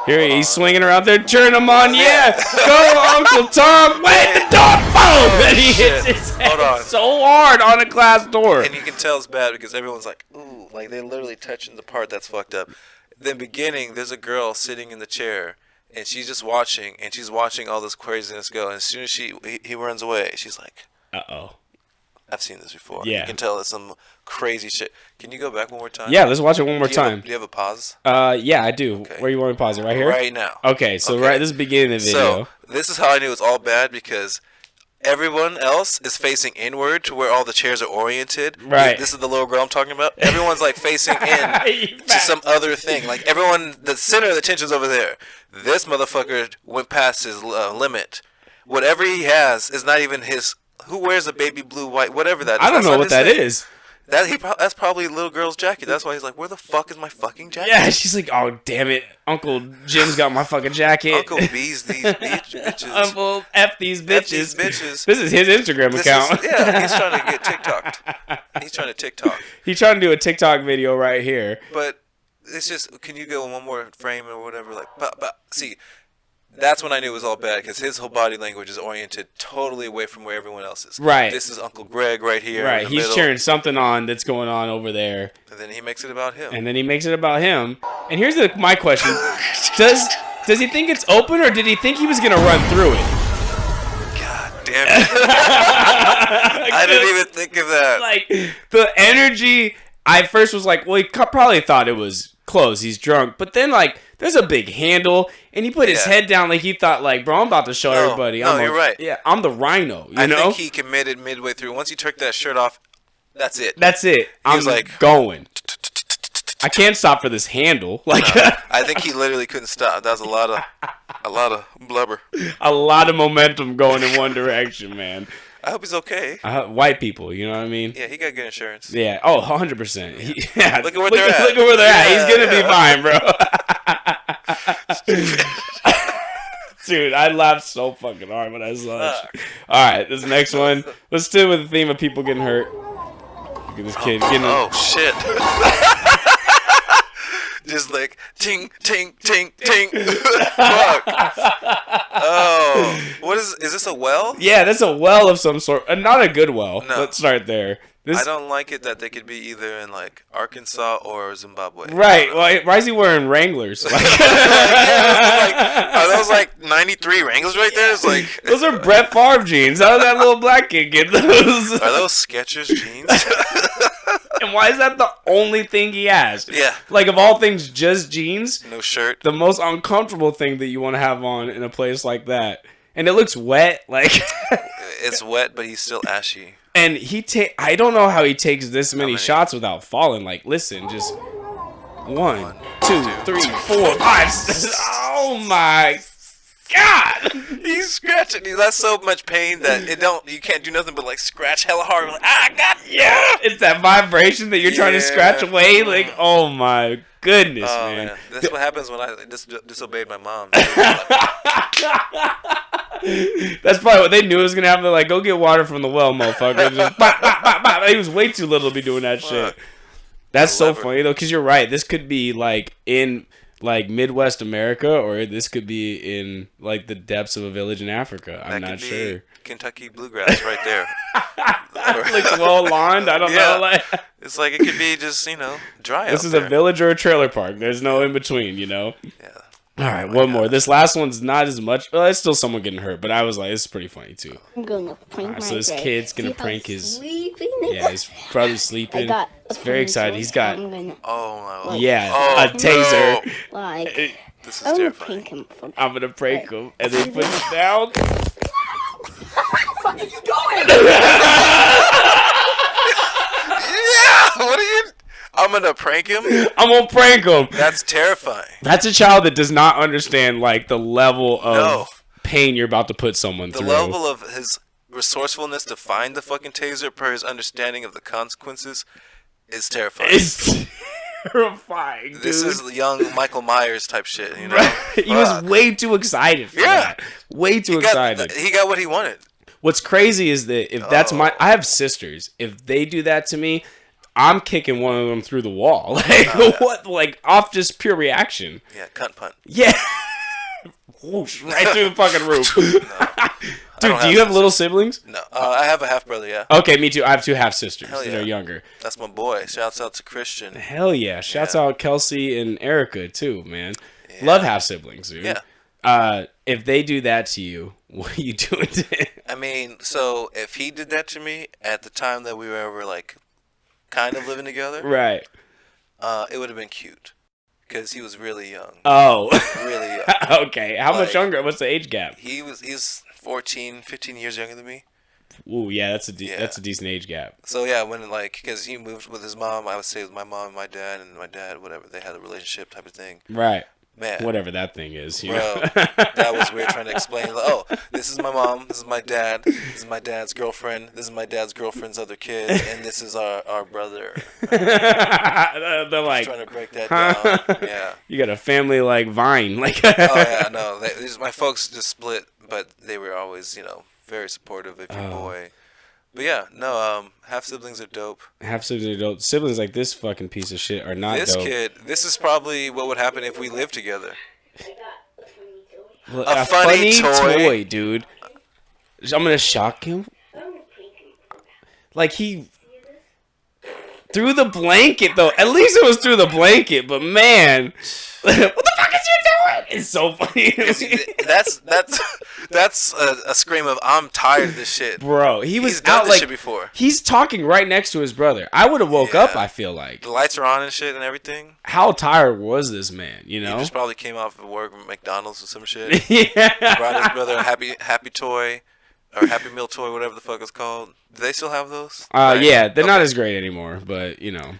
Here he's swinging around there, turning them on. Yeah, go Uncle Tom! Wait, the door, boom! And he hits his head so hard on a glass door. And you can tell it's bad because everyone's like, ooh, like they're literally touching the part that's fucked up. Then beginning, there's a girl sitting in the chair, and she's just watching, and she's watching all this craziness go. And as soon as he runs away, she's like, uh-oh. I've seen this before. Yeah. You can tell it's some crazy shit. Can you go back one more time? Yeah, let's watch it one more time. Do you have a pause? Yeah, I do. Okay. Where you want me to pause it? Right here? Right now. Okay, so right this is the beginning of the video. So, this is how I knew it was all bad because everyone else is facing inward to where all the chairs are oriented. Right. This is the little girl I'm talking about. Everyone's like facing in to some other thing. Like everyone, the center of the tension's over there. This motherfucker went past his limit. Whatever he has is not even his. Who wears a baby blue, white, whatever that is? I don't know what that is. That's probably a little girl's jacket. That's why he's like, where the fuck is my fucking jacket? Yeah, she's like, oh, damn it. Uncle Jim's got my fucking jacket. Uncle B's these bitches. Uncle F these bitches. F these bitches. This is his Instagram account. He's trying to get TikToked. He's trying to TikTok. He's trying to do a TikTok video right here. But it's just, can you go one more frame or whatever? Like, but see, that's when I knew it was all bad because his whole body language is oriented totally away from where everyone else is. Right. This is Uncle Greg right here. Right. In the He's middle. cheering something on that's going on over there. And then he makes it about him. And here's my question: Does he think it's open, or did he think he was gonna run through it? God damn it! I didn't even think of that. Like the energy. I first was like, well, he probably thought it was closed. He's drunk, but then like. There's a big handle, and he put his head down like he thought, like, bro, I'm about to show everybody. You're right. Yeah, I'm the rhino, I think he committed midway through. Once he took that shirt off, that's it. I'm was like going. I can't stop for this handle. Like, I think he literally couldn't stop. That was a lot of blubber. A lot of momentum going in one direction, man. I hope he's okay. White people, you know what I mean? Yeah, he got good insurance. Yeah. Oh, 100%. Yeah. Look at where they're at. Look at where they're at. He's gonna be fine, bro. Dude, I laughed so fucking hard when I saw it. All right, this next one. Let's do it with the theme of people getting hurt. Look at this kid getting. Oh shit! Just like ting ting ting ting. Fuck. Oh, what is this? A well? Yeah, that's a well of some sort. Not a good well. No. Let's start there. I don't like it that they could be either in like Arkansas or Zimbabwe. Right. Why is he wearing Wranglers? Like, are those like 93 Wranglers right there? It's like those are Brett Favre jeans. How did that little black kid get those? Are those Skechers jeans? And why is that the only thing he has? Yeah. Like, of all things, just jeans? No shirt. The most uncomfortable thing that you want to have on in a place like that. And it looks wet. Like, it's wet, but he's still ashy. And I don't know how he takes this many shots without falling. Like, listen, just 1, 2, 3, 4, 5. Oh my God! He's scratching. That's so much pain that you can't do nothing but like scratch hella hard. Like, God, yeah! It's that vibration that you're trying to scratch away. Like, oh my goodness, man. That's what happens when I disobeyed my mom. That's probably what they knew was gonna happen. They're like, go get water from the well, motherfucker. Just, bop, bop, bop, bop. He was way too little to be doing that shit. That's so funny though, because you're right. This could be like in like Midwest America, or this could be in like the depths of a village in Africa. I'm not sure. Kentucky bluegrass right there. Like well lawned. I don't know. Like it's like it could be just dry. This is a village or a trailer park. There's no in between. Yeah. All right, one more. This last one's not as much. Well, it's still someone getting hurt, but I was like, this is pretty funny too. I'm gonna prank my so this dad. kid's gonna prank his. Sleeping. Yeah, his brother's sleeping. He's very excited. He's got. I'm gonna, a taser. No. like, This is I'm gonna terrifying. prank him. I'm gonna prank him, and then put it down. What the fuck are you doing? Yeah. What are you? I'm gonna prank him? I'm gonna prank him. That's terrifying. That's a child that does not understand like the level of No. pain you're about to put someone The through. level of his resourcefulness to find the fucking taser per his understanding of the consequences is terrifying. It's terrifying, dude. This is young Michael Myers type shit, you know? Right. He was way too excited for that. Way too excited. He got what he wanted. What's crazy is that if that's I have sisters. If they do that to me, I'm kicking one of them through the wall. Like what? Like off just pure reaction. Yeah, cunt punt. Yeah. Whoosh, right through the fucking roof. Dude, do you have little siblings? No. I have a half brother, yeah. Okay, me too. I have two half sisters. Hell yeah. They're younger. That's my boy. Shouts out to Christian. Hell yeah. Shouts out Kelsey and Erica too, man. Yeah. Love half siblings, dude. Yeah. If they do that to you, what are you doing to him? I mean, so if he did that to me at the time that we were ever like kind of living together, right? It would have been cute because he was really young. Oh, really young. Okay, how much younger? What's the age gap? He's 14, 15 years younger than me. Ooh, yeah, that's a decent age gap. So yeah, when because he moved with his mom, I would stay with my mom and my dad, whatever, they had a relationship type of thing. Right. Man, whatever that thing is, bro, that was weird trying to explain. Like, oh, this is my mom, this is my dad, this is my dad's girlfriend, this is my dad's girlfriend's other kid, and this is our brother. They're like trying to break that down. Yeah, you got a family like Vine, like. Oh yeah, no, my folks just split, but they were always, very supportive of your boy. But yeah, no, half siblings are dope. Half siblings are dope. Siblings like this fucking piece of shit are not this dope. This is probably what would happen if we lived together. A funny toy, dude. I'm gonna shock him. Like he through the blanket though. At least it was through the blanket, but man, what the fuck is you doing? It's so funny. That's a scream of I'm tired of this shit, bro. He's done out this like shit before. He's talking right next to his brother. I would have woke up. I feel like the lights are on and shit and everything. How tired was this man? You know, he just probably came off of work from McDonald's or some shit. Yeah, brought his brother a happy toy. Or Happy Meal toy, whatever the fuck it's called. Do they still have those? Right? Yeah, they're not as great anymore, but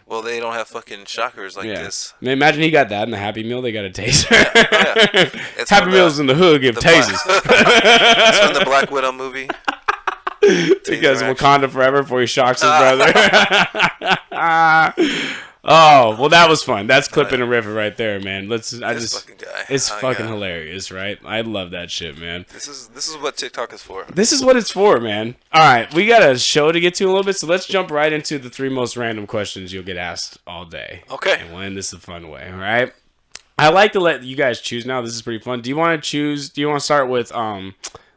Well, they don't have fucking shockers like this. I mean, imagine he got that in the Happy Meal. They got a taser. Yeah. Happy Meals in the hood give tasers. It's from the Black Widow movie. He goes Wakanda forever before he shocks his brother. Oh, well, that was fun. That's clipping a river right there, man. Fucking guy. It's fucking hilarious, right? I love that shit, man. This is what TikTok is for. This is what it's for, man. All right, we got a show to get to in a little bit, so let's jump right into the 3 most random questions you'll get asked all day. Okay. And we'll end this the fun way, all right? I like to let you guys choose now. This is pretty fun. Do you want to start with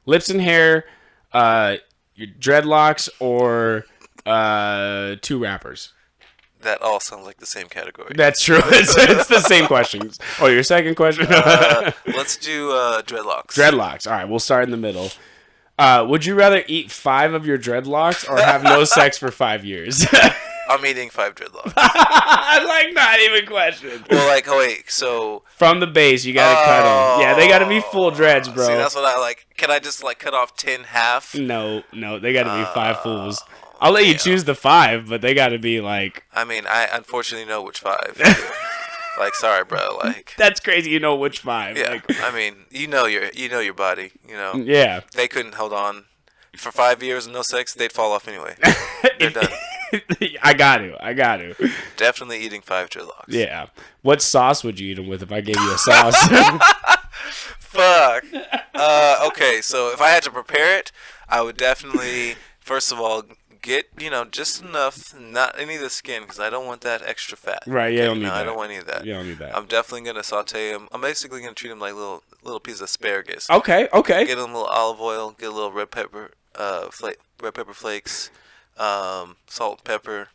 lips and hair, your dreadlocks, or 2 rappers? That all sounds like the same category. That's true. It's the same questions. Oh, your second question? Let's do dreadlocks. Dreadlocks. All right, we'll start in the middle. Would you rather eat 5 of your dreadlocks or have no sex for 5 years? I'm eating 5 dreadlocks. I like not even question. Well, wait, so... From the base, you gotta cut them. Yeah, they gotta be full dreads, bro. See, that's what I like. Can I just, cut off 10 half? No, they gotta be 5 fools. I'll let you choose the 5, but they gotta be I mean, I unfortunately know which 5. Sorry, bro. That's crazy. You know which 5. Yeah. I mean, you know your body. Yeah. They couldn't hold on for 5 years and no sex. They'd fall off anyway. They're done. I got to. Definitely eating 5 dreadlocks. Yeah. What sauce would you eat them with if I gave you a sauce? Fuck. Okay, so if I had to prepare it, I would definitely, first of all, get, just enough, not any of the skin, because I don't want that extra fat. Right, yeah, okay? I don't want any of that. You don't need that. I'm definitely going to saute them. I'm basically going to treat them like little pieces of asparagus. Okay. Get them a little olive oil, get a little red pepper flakes, salt, pepper,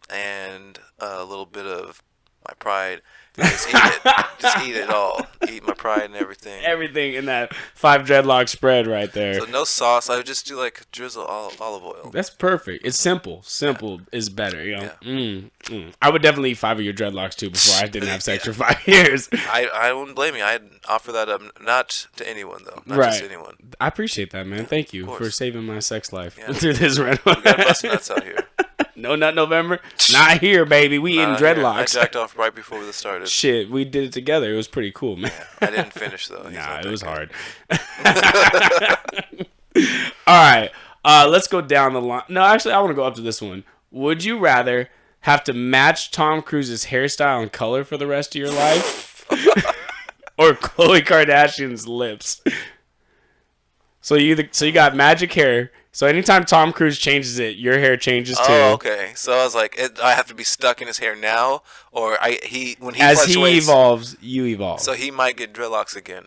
and a little bit of my pride. Just eat it. Just eat it all. Eat my pride and everything. Everything in that 5 dreadlock spread right there. So no sauce. I would just do drizzle olive oil. That's perfect. It's simple. Simple is better. Yeah. I would definitely eat 5 of your dreadlocks too before I didn't have sex for 5 years. I wouldn't blame you. I'd offer that up, not to anyone though. Not just anyone. I appreciate that, man. Thank you for saving my sex life through this random. We got bust nuts out here. No Nut November? Not here, baby. We in Nah, dreadlocks. I jacked off right before this started. Shit, we did it together. It was pretty cool, man. I didn't finish though. He's Nah, not it that was good. hard. All right, let's go down the line. No, actually, I want to go up to this one. Would you rather have to match Tom Cruise's hairstyle and color for the rest of your life, or Khloe Kardashian's lips? So you got magic hair. So anytime Tom Cruise changes it, your hair changes too. Oh, okay. So I was like, I have to be stuck in his hair now, or when he As he fluctuates, evolves, you evolve. so he might get dreadlocks again.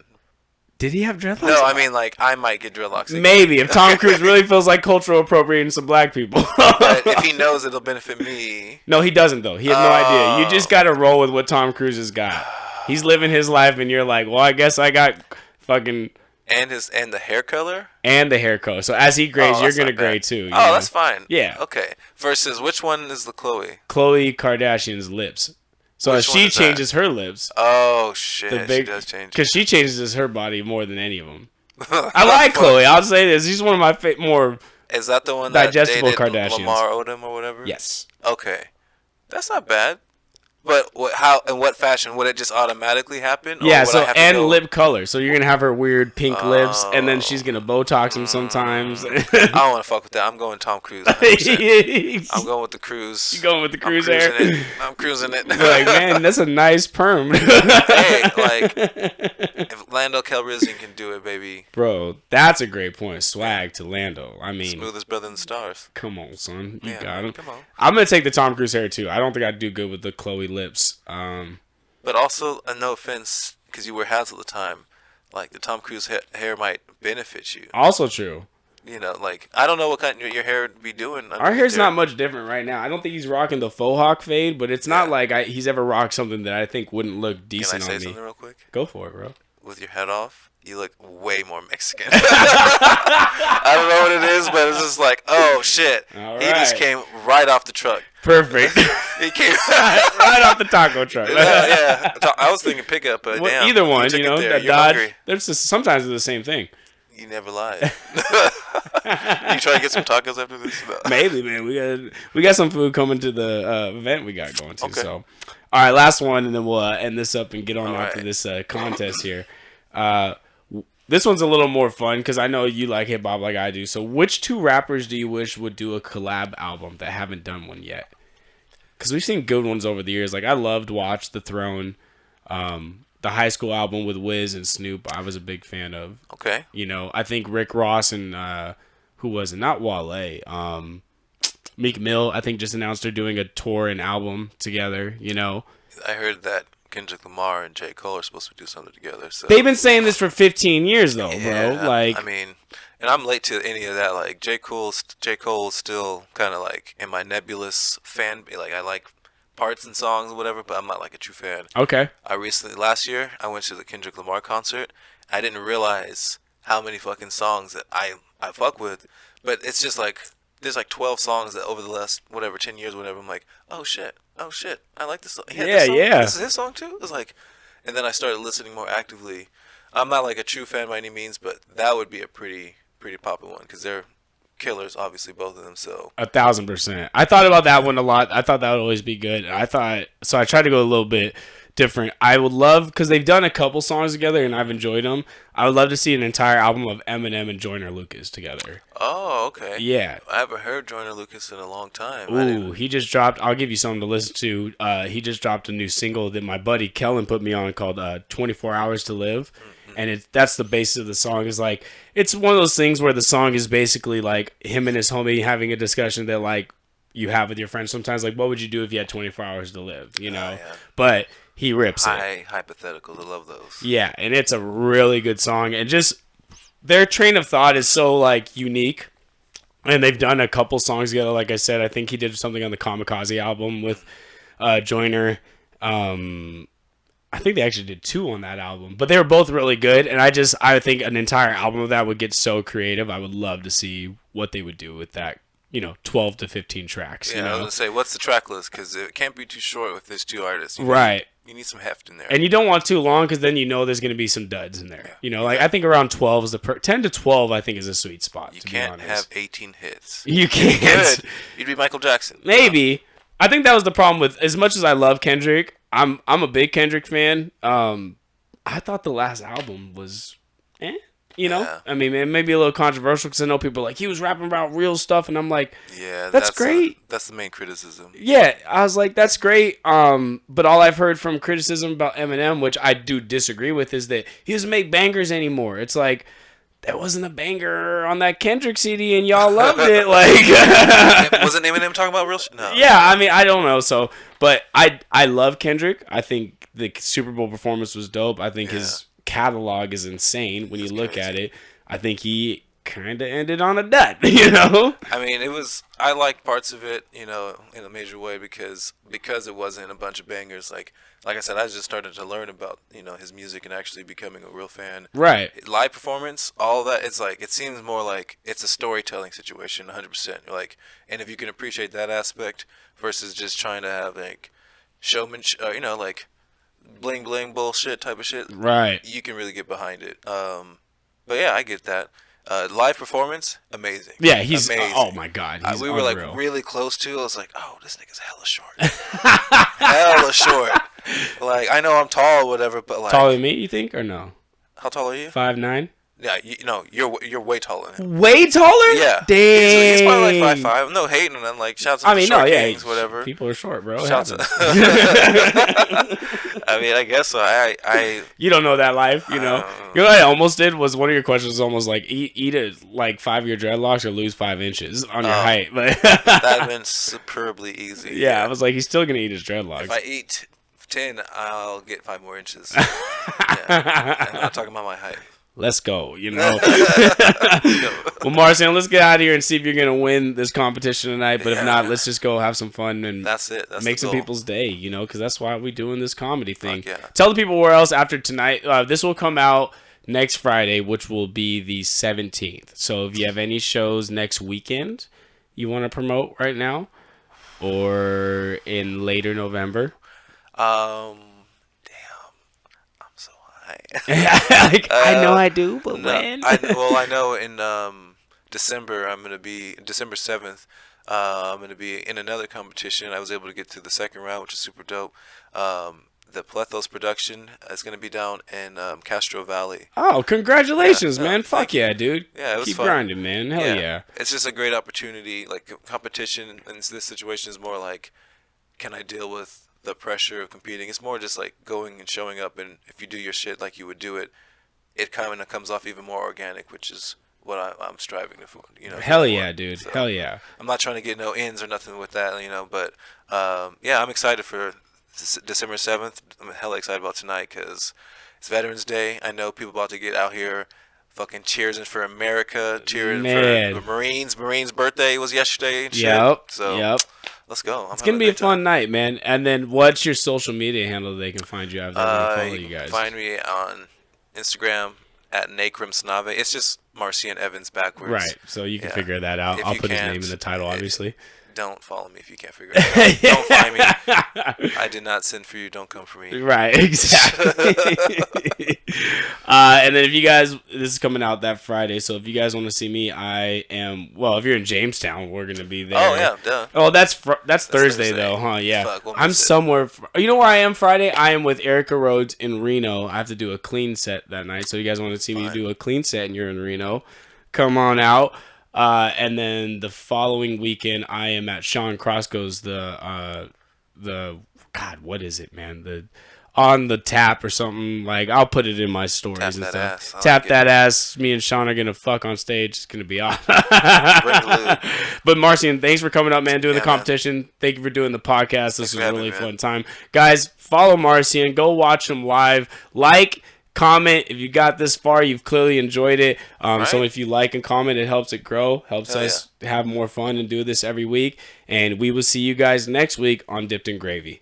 Did he have dreadlocks? No, I mean like I might get dreadlocks again. Maybe if Tom Cruise really feels like cultural appropriating some black people. But if he knows it'll benefit me. No, he doesn't though. He has no idea. You just got to roll with what Tom Cruise has got. He's living his life, and you're like, well, I guess I got fucking. And the hair color. And the hair color. So as he grades, you're that's gonna not grade bad. too. Oh, that's fine. Yeah. Okay. Versus which one is the Khloe? Khloe Kardashian's lips. So Which as one she is changes her lips, Oh shit, the she does change. because she changes her body more than any of them. I like Khloe. I'll say this. She's one of my more. Is that the one that digestible dated Kardashians. Lamar Odom or whatever? Yes. Okay, that's not bad. But in what fashion would it just automatically happen? Or Yeah. would I So have to and go- lip color. So you're gonna have her weird pink lips, and then she's gonna Botox them sometimes. I don't want to fuck with that. I'm going Tom Cruise. 100%. I'm going with the cruise. You going with the I'm cruise cruising hair? it. I'm cruising it. You're like, man, that's a nice perm. Hey, like if Lando Calrissian can do it, baby. Bro, that's a great point. Swag to Lando. I mean, Smoothest brother in the stars. come on, son. You Yeah, got him. come on. I'm going to take the Tom Cruise hair, too. I don't think I'd do good with the Khloe lips. But also, no offense, because you wear hats all the time. Like the Tom Cruise hair might benefit you. Also true. You know, like I don't know what kind of your hair would be doing. Our hair's not much different right now. I don't think he's rocking the faux hawk fade, but it's not like he's ever rocked something that I think wouldn't look Can I decent say on me. something real quick? Go for it, bro. With your head off, you look way more Mexican. I don't know what it is, but it's just like, oh shit, All he just right. came right off the truck. Perfect. He came. Right off the taco truck. Yeah, I was thinking pickup, but Well, damn, either one, took you it know, there. that You're Dodge. hungry. There's just, sometimes they're the same thing. You never lied. You try to get some tacos after this? No. Maybe, man. We got some food coming to the event we got going to. Okay. So, all right, last one, and then we'll end this up and get on All out to right. this contest here. This one's a little more fun because I know you like hip hop like I do. So, which two rappers do you wish would do a collab album that haven't done one yet? Because we've seen good ones over the years. Like I loved Watch the Throne, the High School album with Wiz and Snoop. I was a big fan of. Okay. You know, I think Rick Ross and who was it? Not Wale. Meek Mill, I think, just announced they're doing a tour and album together. You know, I heard that Kendrick Lamar and J. Cole are supposed to do something together. So they've been saying this for 15 years, though, yeah, bro. Like, I mean, and I'm late to any of that. Like J. Cole's still kind of like in my nebulous fan. Like I like parts and songs or whatever, but I'm not like a true fan. okay, Last year I went to the Kendrick Lamar concert. I didn't realize how many fucking songs that I fuck with, but it's just like there's like 12 songs that over the last 10 years, whatever. I'm like, oh shit, I like this song. He had this song? Yeah. This is his song too. It's like, and then I started listening more actively. I'm not like a true fan by any means, but that would be a pretty popular one because they're killers, obviously both of them. So 1,000%. I thought about that one a lot. I thought that would always be good. I tried to go a little bit different. I would love, because they've done a couple songs together and I've enjoyed them. I would love to see an entire album of Eminem and Joyner Lucas together. oh okay, Yeah. I haven't heard Joyner Lucas in a long time. Ooh, he just dropped. I'll give you something to listen to. He just dropped a new single that my buddy Kellen put me on called 24 Hours to Live. And that's the basis of the song. Is like, it's one of those things where the song is basically like him and his homie having a discussion that like you have with your friends sometimes. Like, what would you do if you had 24 hours to live? You know? yeah. But he rips it. High hypotheticals, I love those. Yeah, and it's a really good song. And just their train of thought is so like unique. And they've done a couple songs together. Like I said, I think he did something on the Kamikaze album with Joyner. I think they actually did 2 on that album, but they were both really good. And I think an entire album of that would get so creative. I would love to see what they would do with that, 12 to 15 tracks. Yeah, you I was know? gonna say, what's the track list? Because it can't be too short with these 2 artists. Right. You need some heft in there. And you don't want too long because then you know there's going to be some duds in there. Yeah. You know, like I think around 12 is 10 to 12 I think is a sweet spot. You to can't be have honest. 18 hits. You can't. Good. You'd be Michael Jackson. Maybe. I think that was the problem with, as much as I love Kendrick, I'm a big Kendrick fan. I thought the last album was, you know? Yeah. I mean, it may be a little controversial because I know people are like, he was rapping about real stuff, and I'm like, Yeah, that's great. That's the main criticism. Yeah, I was like, that's great. But all I've heard from criticism about Eminem, which I do disagree with, is that he doesn't make bangers anymore. It's like, there wasn't a banger on that Kendrick CD, and y'all loved it. Like, Wasn't Eminem talking about real shit? No. yeah, I mean, I don't know. So, but I love Kendrick. I think the Super Bowl performance was dope. I think his catalog is insane when you look at it. I think he kind of ended on a dud, you know? I mean, I like parts of it, you know, in a major way because it wasn't a bunch of bangers. Like I said, I just started to learn about, you know, his music and actually becoming a real fan. Right. Live performance, all that, it's like, it seems more like it's a storytelling situation, 100%. Like, and if you can appreciate that aspect versus just trying to have, like, showman, you know, like, bling bling bullshit type of shit. Right. You can really get behind it. But yeah, I get that. Live performance, amazing. Yeah, he's amazing. Oh my god, he's we were unreal. like really close to. I was like, oh, this nigga's hella short, hella short. Like I know I'm tall or whatever, but like Taller than me, you think, or no? how tall are you? 5'9"? Yeah, you're way taller than him. Way taller? Yeah, Dang. he's probably like 5'5". No hating on him. Like shouts out to short kings, whatever. People are short, bro. It Shouts happens. I mean, I guess so. I You don't know that life, you know. You know what I almost did was one of your questions was almost like eat it like 5-year dreadlocks or lose 5 inches on your height. But that'd been superbly easy. yeah, I was like, he's still gonna eat his dreadlocks. If I eat 10, I'll get 5 more inches. Yeah. I'm not talking about my height. Let's go, you know. Well, Marcian, let's get out of here and see if you're gonna win this competition tonight. But if not, let's just go have some fun and That's it. That's make the some goal. people's day, you know, because that's why we're doing this comedy thing. Fuck yeah. Tell the people where else after tonight. This will come out next Friday, which will be the 17th. So if you have any shows next weekend you want to promote right now, or in later November. Damn, I'm so high. Like, I know I do, but No, when? I know in December December 7th. I'm gonna be in another competition. I was able to get to the second round, which is super dope. The Plethos production is gonna be down in Castro Valley. Oh, congratulations, Yeah, man. Fuck thank you. yeah, dude. Yeah, it was Keep fun. grinding, man. Hell yeah. It's just a great opportunity. Like competition in this situation is more like, can I deal with the pressure of competing? It's more just like going and showing up, and if you do your shit like you would do it, it kind of comes off even more organic, which is what I'm striving to, you know. Hell for. yeah, dude. So, Hell yeah. I'm not trying to get no ins or nothing with that, you know. But yeah, I'm excited for December 7th. I'm hella excited about tonight because it's Veterans Day. I know people about to get out here fucking cheering for America, cheering Man. for the Marines. Marines' birthday was yesterday and shit. Yep. So Yep. let's go. It's going to be a fun night, man. And then what's your social media handle they can find you? I've follow You you can guys. find me on Instagram at Nakrim Snave. It's just Marcian Evans backwards. Right. So you can Yeah. figure that out. If I'll you put his can't, name in the title, obviously. Don't follow me if you can't figure it out. Don't find me. I did not send for you. Don't come for me. Right, exactly. And then if you guys, this is coming out that Friday, so if you guys want to see me, I am, well, if you're in Jamestown, we're going to be there. Oh, yeah, duh. Oh, that's Thursday, Thursday. though, huh? Yeah. Fuck, we'll I'm miss it. somewhere, you know where I am Friday? I am with Erica Rhodes in Reno. I have to do a clean set that night, so you guys want to see me do a clean set and you're in Reno, come on out. And then the following weekend, I am at Sean Crosco's, the God, what is it, man? The On the Tap or something. Like, I'll put it in my stories Tap and that stuff. ass. I Tap like that ass. Me and Sean are gonna fuck on stage. It's gonna be awesome. Bring the lube. But Marcian, thanks for coming up, man, doing the Yeah, man. competition. Thank you for doing the podcast. This for was a having really me, fun man. time. Guys, follow Marcian. Go watch him live. Like, comment. If you got this far, you've clearly enjoyed it. So Right. if you like and comment, it helps it grow. Helps Hell us have more fun and do this every week. And we will see you guys next week on Dipped in Gravy.